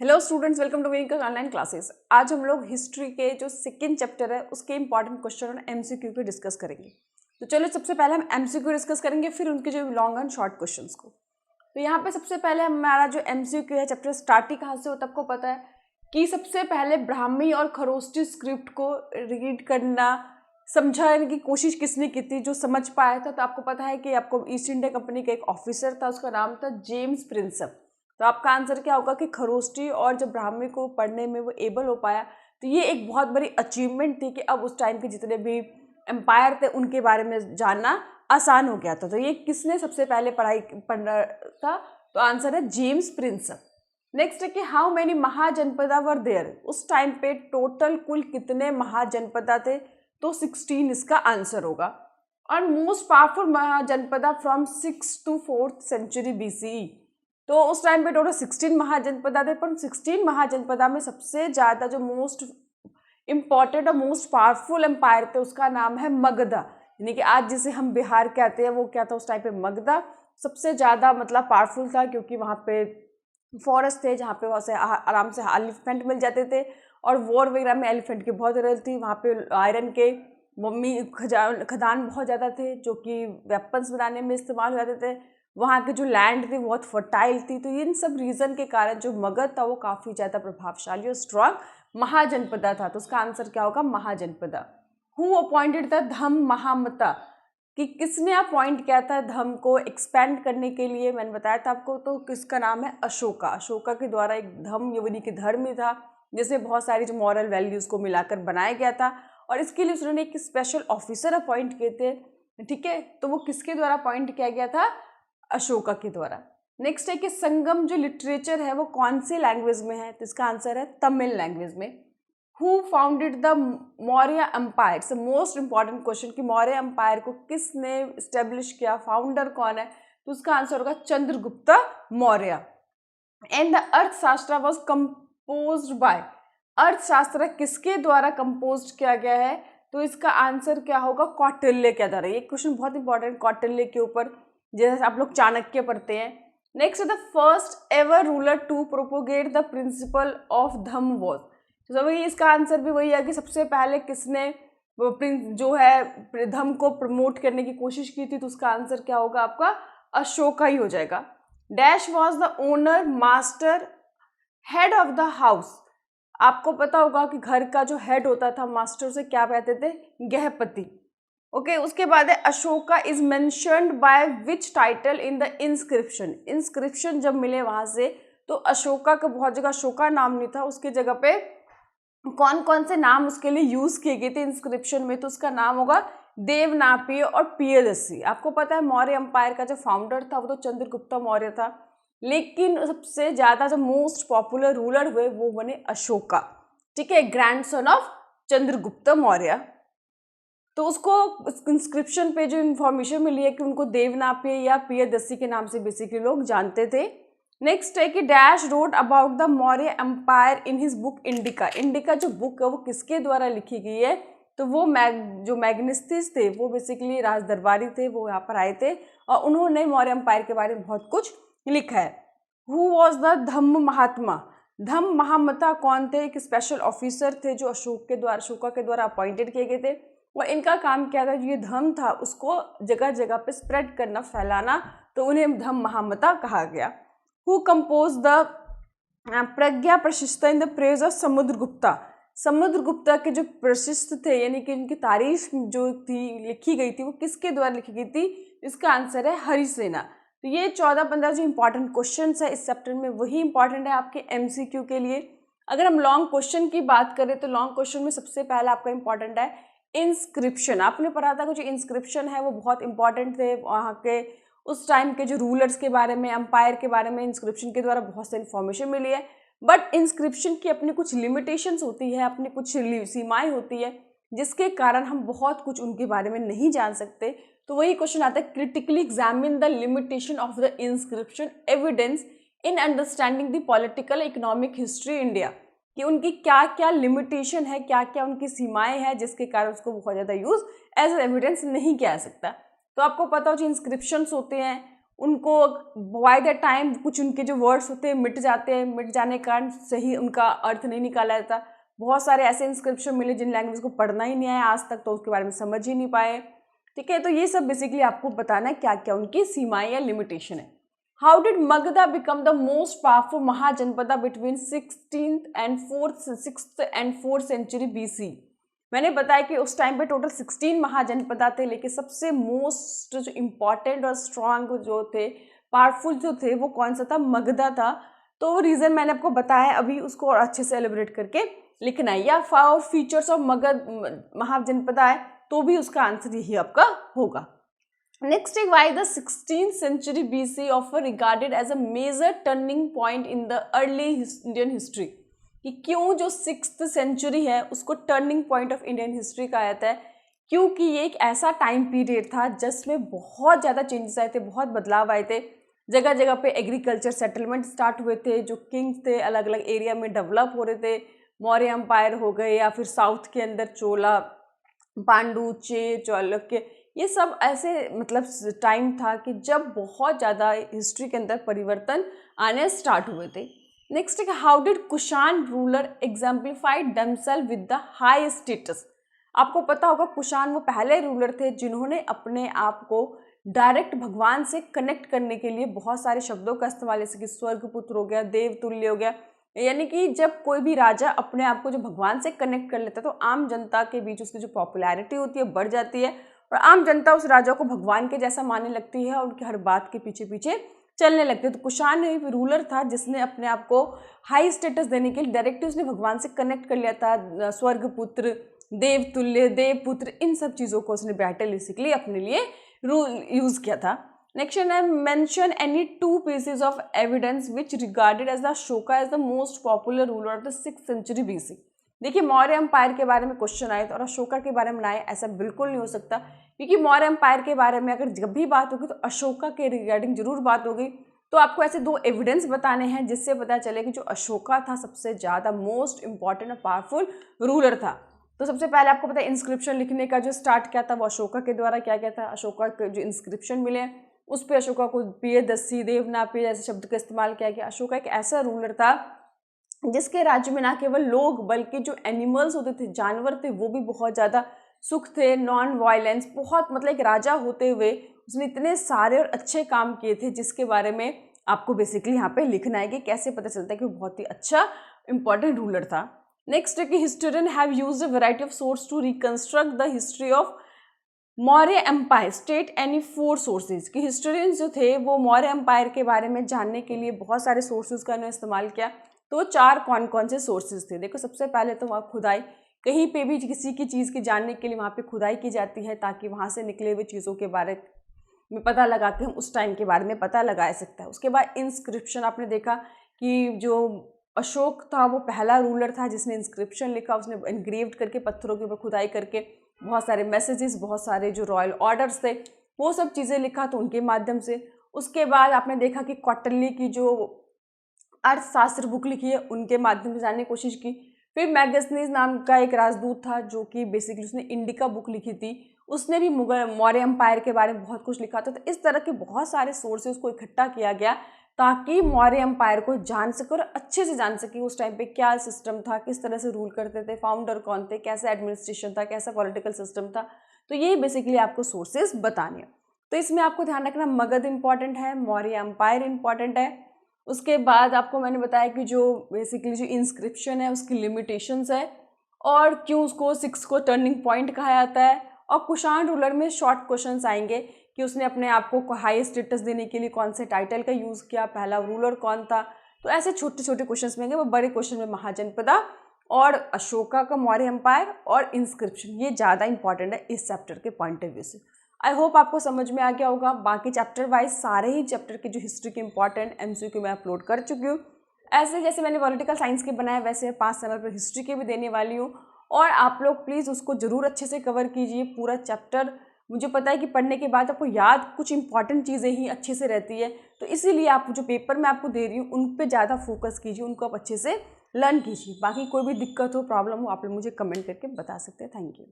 Hello students, welcome to Vinika online classes. आज हम लोग हिस्ट्री के जो सेकंड चैप्टर है उसके इंपॉर्टेंट क्वेश्चन और एमसीक्यू को डिस्कस करेंगे। तो चलो सबसे पहले हम एमसीक्यू डिस्कस करेंगे, फिर उनके जो लॉन्ग एंड शॉर्ट क्वेश्चंस को। तो यहाँ पे सबसे पहले हमारा जो एमसीक्यू है चैप्टर स्टार्ट ही कहाँ से होता है आपको पता है कि सबसे पहले ब्राह्मी और खरोष्टी स्क्रिप्ट को रीड करना समझाने की कोशिश किसने की थी, जो समझ पाया था। तो आपको पता है कि आपको ईस्ट इंडिया कंपनी का एक ऑफिसर था, उसका नाम था जेम्स प्रिंसप। तो आपका आंसर क्या होगा कि खरोष्टी और जब ब्राह्मी को पढ़ने में वो एबल हो पाया, तो ये एक बहुत बड़ी अचीवमेंट थी कि अब उस टाइम के जितने भी एम्पायर थे उनके बारे में जानना आसान हो गया था। तो ये किसने सबसे पहले पढ़ना था? तो आंसर है जेम्स प्रिंसप। नेक्स्ट है कि how many Mahajanapada were there. उस टाइम पे टोटल कुल कितने महाजनपदा थे? तो 16 इसका आंसर होगा। और most powerful Mahajanapada from 6 to 4th century BCE। तो उस टाइम पे टोटल 16 महाजनपदा थे, पर 16 महाजनपदा में सबसे ज़्यादा जो मोस्ट इम्पॉर्टेंट और मोस्ट पावरफुल एम्पायर थे उसका नाम है मगधा। यानी कि आज जिसे हम बिहार कहते हैं वो क्या था उस टाइम पे? मगधा सबसे ज़्यादा मतलब पावरफुल था, क्योंकि वहाँ पे फॉरेस्ट थे जहाँ पे वहाँ से आराम से एलिफेंट मिल जाते थे, और वॉर वगैरह में एलिफेंट की बहुत ज़रूरत थी। वहाँ पे आयरन के खदान बहुत ज़्यादा थे जो कि वेपन्स बनाने में इस्तेमाल हो जाते थे। वहाँ की जो लैंड थी बहुत फर्टाइल थी। तो इन सब रीज़न के कारण जो मगध था वो काफ़ी ज़्यादा प्रभावशाली और स्ट्रॉन्ग महाजनपदा था। तो उसका आंसर क्या होगा? महाजनपदा। हु अपॉइंटेड द धम्म महामता, कि किसने अपॉइंट किया था धम्म को एक्सपेंड करने के लिए? मैंने बताया था आपको। तो किसका नाम है? अशोका। अशोका के द्वारा एक धम्म यानी कि धर्म था जिसमें बहुत सारी जो मॉरल वैल्यूज़ को मिलाकर बनाया गया था, और इसके लिए उन्होंने एक स्पेशल ऑफिसर अपॉइंट किए थे। ठीक है, तो वो किसके द्वारा अपॉइंट किया गया था? अशोका के द्वारा। नेक्स्ट है कि संगम जो लिटरेचर है वो कौन सी लैंग्वेज में है? तो इसका आंसर है तमिल लैंग्वेज में। Who founded the Maurya empire? It's most important question कि मौर्य एम्पायर को किसने स्टेब्लिश किया, फाउंडर कौन है? तो उसका आंसर होगा चंद्रगुप्त मौर्य। एंड द अर्थशास्त्र वॉज कंपोज्ड बाय। अर्थशास्त्र किसके द्वारा कंपोज किया गया है? तो इसका आंसर क्या होगा? कौटिल्य के द्वारा। ये क्वेश्चन बहुत इंपॉर्टेंट कौटिल्य के ऊपर, जैसे आप लोग चाणक्य पढ़ते हैं। Next the first ever ruler to propagate the principle of dhamma was. तो वही इसका आंसर भी वही है कि सबसे पहले किसने जो है धम्म को प्रमोट करने की कोशिश की थी? तो उसका आंसर क्या होगा आपका? अशोका ही हो जाएगा। Dash was the owner master head of the house. आपको पता होगा कि घर का जो हेड होता था मास्टर से क्या कहते थे? गृहपति। ओके, उसके बाद है Ashoka is mentioned by which title in the inscription. Inscription जब मिले वहां से तो अशोका का बहुत जगह अशोका नाम नहीं था, उसकी जगह पे कौन कौन से नाम उसके लिए यूज किए गए थे इंस्क्रिप्शन में? तो उसका नाम होगा देवनापी और प्रियदर्शी। आपको पता है मौर्य एम्पायर का जो फाउंडर था वो तो चंद्रगुप्त मौर्य था, लेकिन सबसे ज्यादा जो मोस्ट पॉपुलर रूलर हुए वो बने अशोका। ठीक है, ग्रैंडसन ऑफ चंद्रगुप्त मौर्य। तो उसको इंस्क्रिप्शन पे जो इन्फॉर्मेशन मिली है कि उनको देवनापी या प्रियदर्शी के नाम से बेसिकली लोग जानते थे। नेक्स्ट है कि dash wrote about the Maurya empire in his book Indica. Indica जो बुक है वो किसके द्वारा लिखी गई है? तो वो जो मैग्नेस्टिस थे वो बेसिकली राज दरबारी थे, वो यहाँ पर आए थे और उन्होंने मौर्य एम्पायर के बारे में बहुत कुछ लिखा है। हु वॉज द धम्म महात्मा? धम्म महामता कौन थे? एक स्पेशल ऑफिसर थे जो अशोका के द्वारा अपॉइंटेड किए गए थे, और इनका काम क्या था? जो ये धम्म था उसको जगह जगह पे स्प्रेड करना, फैलाना, तो उन्हें धम्म महामता कहा गया। Who compose the Pragya Prashasti in the praise of Samudragupta? Samudragupta के जो प्रशिष्ट थे यानी कि उनकी तारीफ जो थी लिखी गई थी वो किसके द्वारा लिखी गई थी? इसका आंसर है हरिसेना। तो ये 14-15 जो इंपॉर्टेंट क्वेश्चन है इस चैप्टर में वही इंपॉर्टेंट है आपके एमसीक्यू के लिए। अगर हम लॉन्ग क्वेश्चन की बात करें तो लॉन्ग क्वेश्चन में सबसे पहला आपका इंपॉर्टेंट है इंस्क्रिप्शन। आपने पढ़ा था कि जो इंस्क्रिप्शन है वो बहुत इंपॉर्टेंट थे वहाँ के उस टाइम के जो रूलर्स के बारे में, एम्पायर के बारे में इंस्क्रिप्शन के द्वारा बहुत सारी इन्फॉर्मेशन मिली है। बट इंस्क्रिप्शन की अपनी कुछ लिमिटेशंस होती है, अपनी कुछ सीमाएं होती है, जिसके कारण हम बहुत कुछ उनके बारे में नहीं जान सकते। तो वही क्वेश्चन आता है critically examine the limitation of the inscription evidence in understanding the political economic history India, कि उनकी क्या क्या लिमिटेशन है, क्या क्या उनकी सीमाएं हैं जिसके कारण उसको बहुत ज़्यादा यूज एज एविडेंस नहीं किया जा सकता। तो आपको पता हो जो इंस्क्रिप्शंस होते हैं उनको बाय द टाइम कुछ उनके जो वर्ड्स होते हैं मिट जाते हैं, मिट जाने के कारण सही उनका अर्थ नहीं निकाला जाता। बहुत सारे ऐसे इंस्क्रिप्शन मिले जिन लैंग्वेज को पढ़ना ही नहीं आया आज तक, तो उसके बारे में समझ ही नहीं पाए। ठीक है, तो ये सब बेसिकली आपको बताना है क्या क्या उनकी सीमाएं या लिमिटेशन है। How did Magadha become the most powerful Mahajanapada between 6th and 4th century BC? मैंने बताया कि उस टाइम पे टोटल 16 महाजनपदा थे, लेकिन सबसे मोस्ट जो इम्पॉर्टेंट और स्ट्रांग जो थे, पावरफुल जो थे, वो कौन सा था? मगधा था। तो रीज़न मैंने आपको बताया अभी, उसको और अच्छे से एलिब्रेट करके लिखना है। या for features of Magadh Mahajanapada है तो भी उसका आंसर यही आपका होगा। नेक्स्ट है, why the 16th century BC ऑफर regarded as a major turning point in the early Indian history? कि क्यों जो 6th century है उसको turning point of Indian history कहा जाता है? क्योंकि ये एक ऐसा टाइम पीरियड था जिसमें बहुत ज़्यादा चेंजेस आए थे, बहुत बदलाव आए थे। जगह जगह पे एग्रीकल्चर सेटलमेंट स्टार्ट हुए थे, जो किंग्स थे अलग अलग एरिया में डेवलप हो रहे थे। मौर्य एम्पायर हो गए, या फिर साउथ के अंदर चोला, पांडु, चालुक्य, ये सब ऐसे मतलब टाइम था कि जब बहुत ज़्यादा हिस्ट्री के अंदर परिवर्तन आने स्टार्ट हुए थे। नेक्स्ट है, how did Kushan ruler exemplified themselves with the high status? आपको पता होगा कुषाण वो पहले रूलर थे जिन्होंने अपने आप को डायरेक्ट भगवान से कनेक्ट करने के लिए बहुत सारे शब्दों का इस्तेमाल, जैसे कि स्वर्गपुत्र हो गया, देवतुल्य हो गया। यानी कि जब कोई भी राजा अपने आप को जो भगवान से कनेक्ट कर लेता है तो आम जनता के बीच उसकी जो पॉपुलैरिटी होती है बढ़ जाती है, और आम जनता उस राजा को भगवान के जैसा मानने लगती है और उनकी हर बात के पीछे पीछे चलने लगते हैं। तो कुषाण एक रूलर था जिसने अपने आप को हाई स्टेटस देने के लिए डायरेक्टली उसने भगवान से कनेक्ट कर लिया था। स्वर्गपुत्र, देवतुल्य, देवपुत्र, इन सब चीज़ों को उसने बेसिकली अपने लिए यूज़ किया था। नेक्स्ट है, mention any 2 pieces of evidence which regarded as the Ashoka as the most popular ruler of the 6th century BC। देखिए, मौर्य एम्पायर के बारे में क्वेश्चन आए और अशोका के बारे में आए, ऐसा बिल्कुल नहीं हो सकता, क्योंकि मौर्य एम्पायर के बारे में अगर जब भी बात होगी तो अशोका के रिगार्डिंग जरूर बात होगी। तो आपको ऐसे 2 एविडेंस बताने हैं जिससे पता चले कि जो अशोका था सबसे ज़्यादा मोस्ट इंपॉर्टेंट और पावरफुल रूलर था। तो सबसे पहले आपको पता है इंस्क्रिप्शन लिखने का जो स्टार्ट किया था वो अशोका के द्वारा किया गया था। अशोका के जो इंस्क्रिप्शन मिले उस पर अशोका को प्रियदर्शी, देवनापिय ऐसे शब्द का इस्तेमाल किया गया। अशोका एक ऐसा रूलर था जिसके राज्य में ना केवल लोग बल्कि जो एनिमल्स होते थे, जानवर थे, वो भी बहुत ज़्यादा सुख थे, नॉन वायलेंस, बहुत मतलब एक राजा होते हुए उसने इतने सारे और अच्छे काम किए थे जिसके बारे में आपको बेसिकली यहाँ पे लिखना है कि कैसे पता चलता है कि वो बहुत ही अच्छा इंपॉर्टेंट रूलर था। नेक्स्ट है कि historian have used a variety of source to reconstruct the history of Maurya empire, state any 4 sources. कि हिस्टोरियंस जो थे वो मौर्य एम्पायर के बारे में जानने के लिए बहुत सारे सोर्सेज का उन्होंने इस्तेमाल किया। तो 4 कौन कौन से सोर्सेज थे? देखो, सबसे पहले तो वहाँ खुदाई, कहीं पे भी किसी की चीज़ की जानने के लिए वहाँ पे खुदाई की जाती है ताकि वहाँ से निकले हुए चीज़ों के बारे में पता लगा के हम उस टाइम के बारे में पता लगा सकते हैं। उसके बाद इंस्क्रिप्शन, आपने देखा कि जो अशोक था वो पहला रूलर था जिसने इंस्क्रिप्शन लिखा, उसने इनग्रेव्ड करके पत्थरों के ऊपर खुदाई करके बहुत सारे मैसेजेस, बहुत सारे जो रॉयल ऑर्डर्स थे वो सब चीज़ें लिखा, तो उनके माध्यम से। उसके बाद आपने देखा कि कौटिल्य की जो अर्थशास्त्र बुक लिखी है उनके माध्यम से जानने की कोशिश की। फिर मैगस्थनीज नाम का एक राजदूत था जो कि बेसिकली उसने इंडिका बुक लिखी थी, उसने भी मुगल मौर्य एम्पायर के बारे में बहुत कुछ लिखा था। तो इस तरह के बहुत सारे सोर्सेज को इकट्ठा किया गया ताकि मौर्य एम्पायर को जान सके और अच्छे से जान सके उस टाइम पे क्या सिस्टम था, किस तरह से रूल करते थे, फाउंडर कौन थे, कैसा एडमिनिस्ट्रेशन था, कैसा पॉलिटिकल सिस्टम था। तो ये बेसिकली आपको सोर्सेज बताने हैं। तो इसमें आपको ध्यान रखना, मगध इंपॉर्टेंट है, मौर्य एम्पायर इंपॉर्टेंट है। उसके बाद आपको मैंने बताया कि जो बेसिकली जो इंस्क्रिप्शन है उसकी लिमिटेशंस है और क्यों उसको 6 को टर्निंग पॉइंट कहा जाता है। और कुषाण रूलर में शॉर्ट क्वेश्चंस आएंगे कि उसने अपने आप को हाई स्टेटस देने के लिए कौन से टाइटल का यूज़ किया, पहला रूलर कौन था। तो ऐसे छोटे छोटे क्वेश्चंस में, वो बड़े क्वेश्चन में महाजनपदा और अशोका का मौर्य एम्पायर और इंस्क्रिप्शन, ये ज़्यादा इंपॉर्टेंट है इस चैप्टर के पॉइंट ऑफ व्यू से। आई होप आपको समझ में आ गया होगा। बाकी चैप्टर वाइज सारे ही चैप्टर की जो हिस्ट्री के इंपॉर्टेंट MCQ मैं अपलोड कर चुकी हूँ। ऐसे जैसे मैंने पॉलिटिकल साइंस के बनाए वैसे 5 समय पर हिस्ट्री के भी देने वाली हूँ, और आप लोग प्लीज़ उसको ज़रूर अच्छे से कवर कीजिए पूरा चैप्टर। मुझे पता है कि पढ़ने के बाद आपको याद कुछ इंपॉर्टेंट चीज़ें ही अच्छे से रहती है, तो इसीलिए आप जो पेपर मैं आपको दे रही हूँ उन पे ज़्यादा फोकस कीजिए, उनको आप अच्छे से लर्न कीजिए। बाकी कोई भी दिक्कत हो, प्रॉब्लम हो, आप लोग मुझे कमेंट करके बता सकते हैं। Thank you.